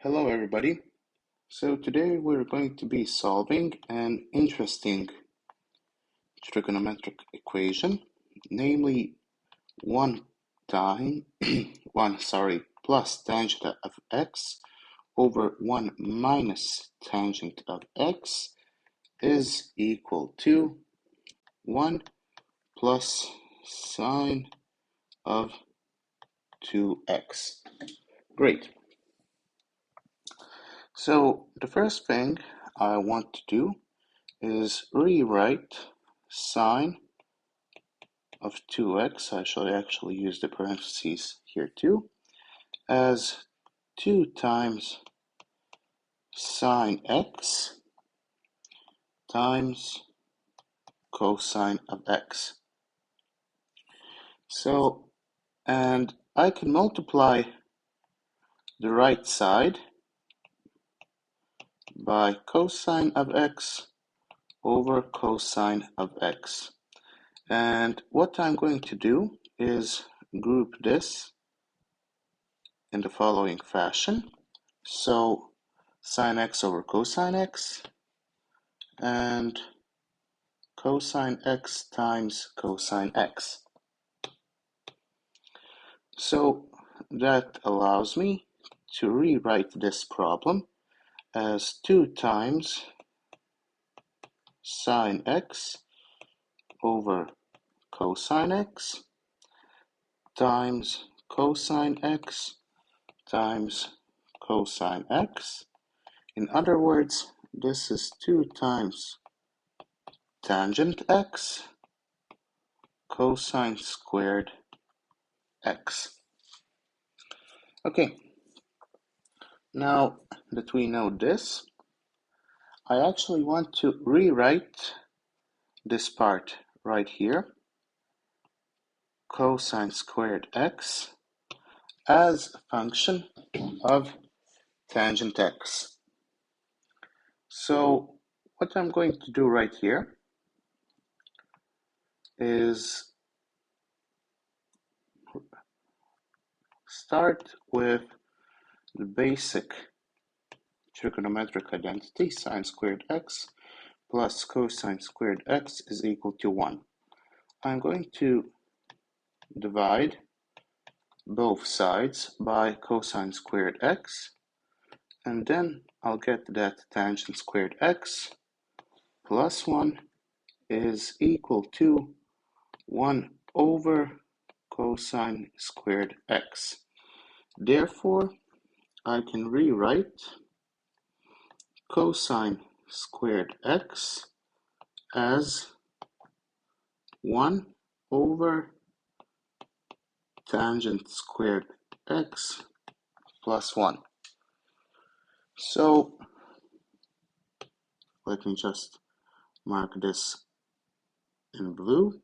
Hello everybody. So today we're going to be solving an interesting trigonometric equation, namely 1 time 1 plus tangent of x over 1 minus tangent of x is equal to 1 plus sine of 2x. Great. So the first thing I want to do is rewrite sine of 2x, I shall actually use the parentheses here too, as 2 times sine x times cosine of x. So, and I can multiply the right side by cosine of x over cosine of x. And what I'm going to do is group this in the following fashion. So sine x over cosine x and cosine x times cosine x. So that allows me to rewrite this problem as 2 times sine x over cosine x times cosine x times cosine x. In other words, this is 2 times tangent x cosine squared x. Okay, now that we know this, I actually want to rewrite this part right here, cosine squared x, as a function of tangent x. So what I'm going to do right here is start with the basic trigonometric identity, sine squared x plus cosine squared x is equal to 1. I'm going to divide both sides by cosine squared x, and then I'll get that tangent squared x plus 1 is equal to 1 over cosine squared x. Therefore, I can rewrite cosine squared x as 1 over tangent squared x plus 1. So let me just mark this in blue.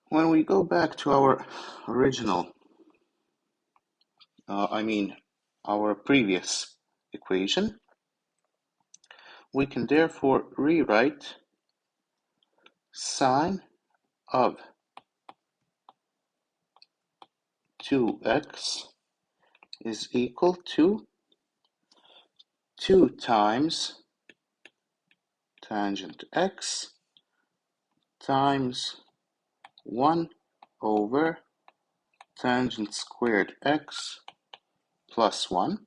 When we go back to our original, our previous equation, we can therefore rewrite sine of 2x is equal to 2 times tangent x times 1 over tangent squared x plus 1.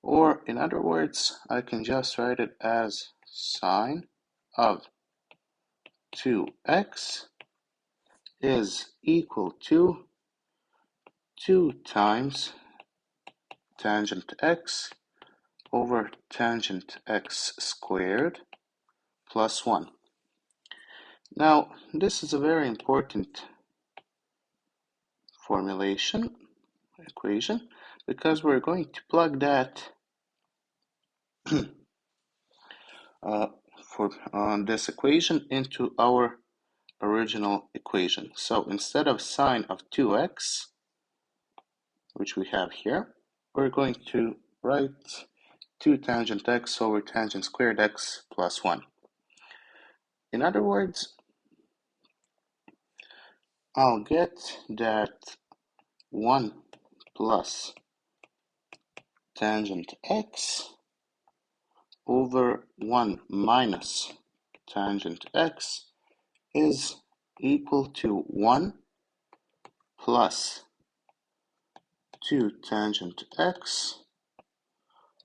Or in other words, I can just write it as sine of 2x is equal to 2 times tangent x over tangent x squared plus 1. Now, this is a very important equation, because we're going to plug that this equation into our original equation. So instead of sine of 2x, which we have here, we're going to write 2 tangent x over tangent squared x plus 1. In other words, I'll get that 1 plus tangent x over 1 minus tangent x is equal to 1 plus 2 tangent x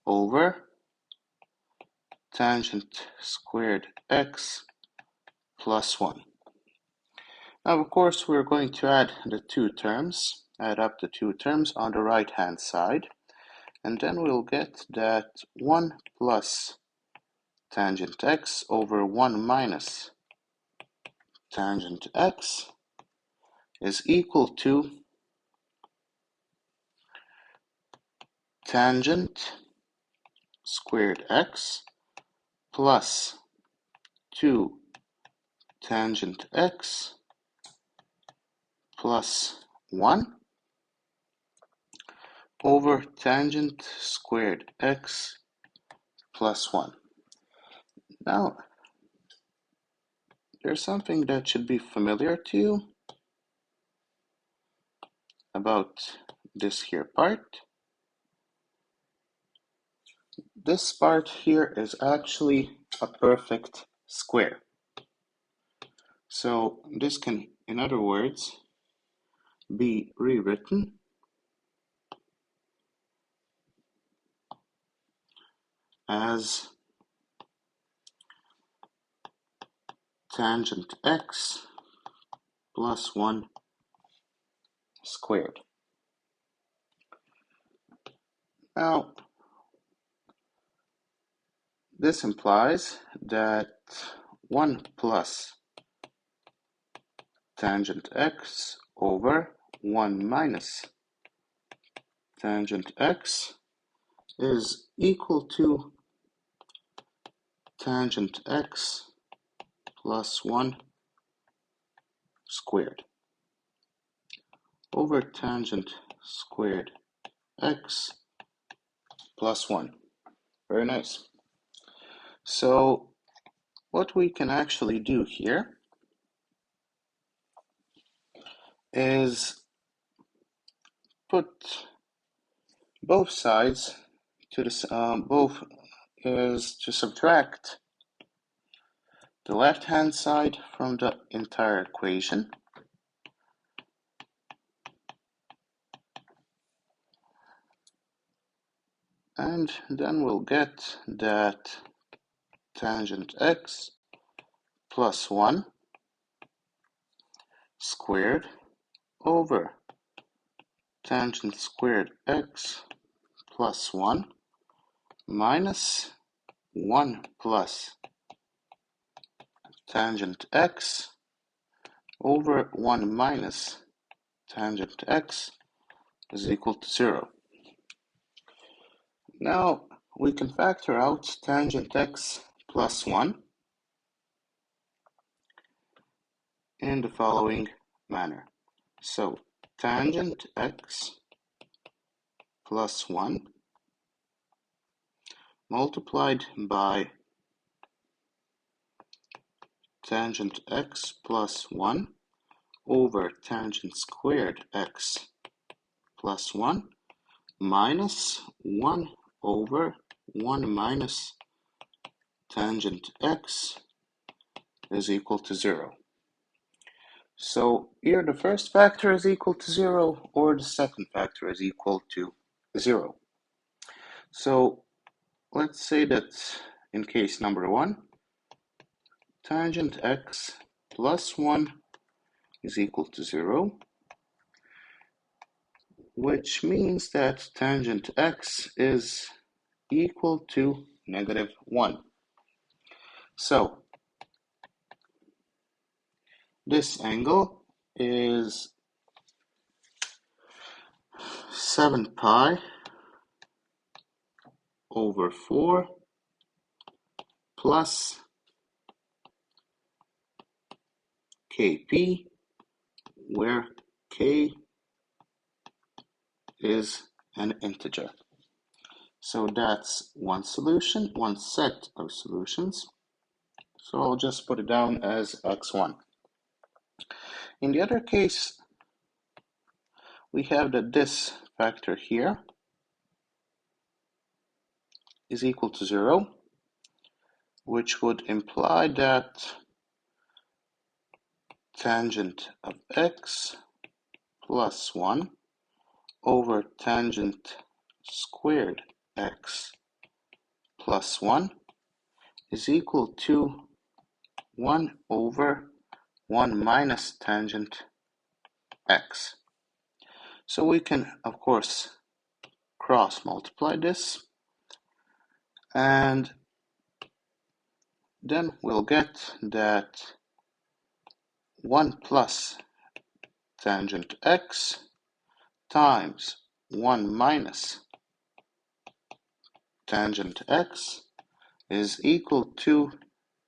over tangent squared x plus 1. Now, of course, we're going to add up the two terms on the right-hand side, and then we'll get that 1 plus tangent x over 1 minus tangent x is equal to tangent squared x plus 2 tangent x plus 1 over tangent squared x plus 1. Now, there's something that should be familiar to you about this here part. This part here is actually a perfect square. So this can, in other words, be rewritten as tangent x plus 1 squared. Now, this implies that 1 plus tangent x over 1 minus tangent x is equal to tangent x plus 1 squared over tangent squared x plus 1. Very nice. So what we can actually do here is put both sides to to subtract the left-hand side from the entire equation. And then we'll get that tangent x plus 1 squared over tangent squared x plus 1 minus 1 plus tangent x over 1 minus tangent x is equal to 0. Now we can factor out tangent x plus 1 in the following manner. So tangent x plus 1 multiplied by tangent x plus 1 over tangent squared x plus 1 minus 1 over 1 minus tangent x is equal to 0. So either the first factor is equal to 0 or the second factor is equal to 0. So let's say that in case number 1, tangent x plus 1 is equal to 0, which means that tangent x is equal to negative 1. So this angle is 7 pi over 4 plus kp, where k is an integer. So that's one solution, one set of solutions. So I'll just put it down as x1. In the other case, we have that this factor here is equal to 0, which would imply that tangent of x plus 1 over tangent squared x plus 1 is equal to 1 over 1 minus tangent x. So we can, of course, cross multiply this, and then we'll get that 1 plus tangent x times 1 minus tangent x is equal to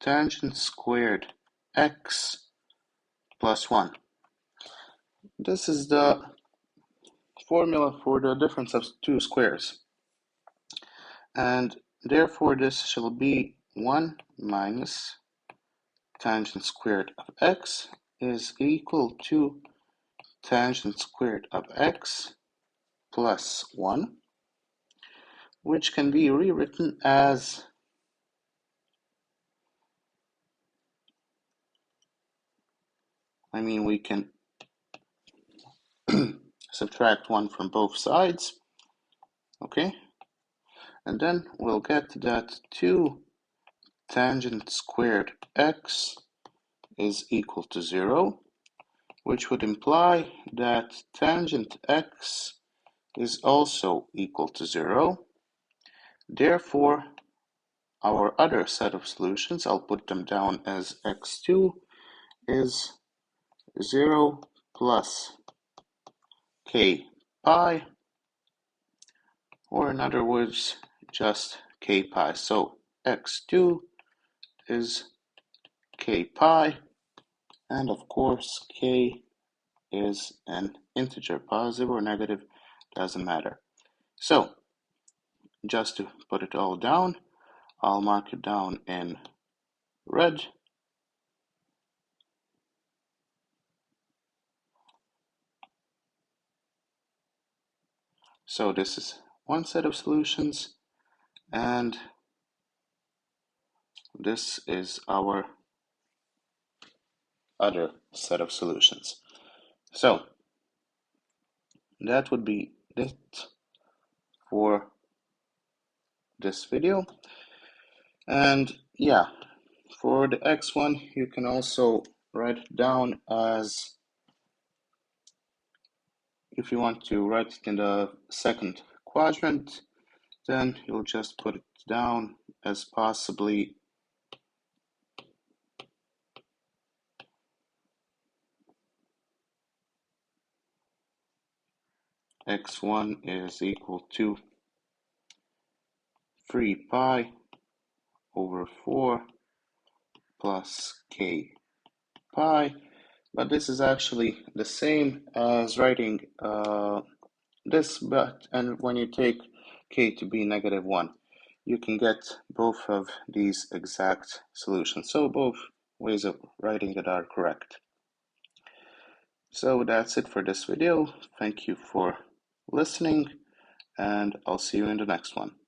tangent squared x plus 1. This is the formula for the difference of two squares, and therefore this shall be 1 minus tangent squared of x is equal to tangent squared of x plus 1, which can be rewritten as we can subtract 1 from both sides, okay? And then we'll get that 2 tangent squared x is equal to 0, which would imply that tangent x is also equal to 0. Therefore, our other set of solutions, I'll put them down as x2, is 0 plus k pi, or in other words, just k pi. So x2 is k pi, and of course k is an integer, positive or negative, doesn't matter. So just to put it all down, I'll mark it down in red. So this is one set of solutions, and this is our other set of solutions. So that would be it for this video. And yeah, for the x1, you can also write it down as, if you want to write it in the second quadrant, then you'll just put it down as possibly x1 is equal to 3 pi over 4 plus k pi, but this is actually the same as writing this, and when you take k to be -1, you can get both of these exact solutions. So both ways of writing it are correct. So that's it for this video. Thank you for listening, and I'll see you in the next one.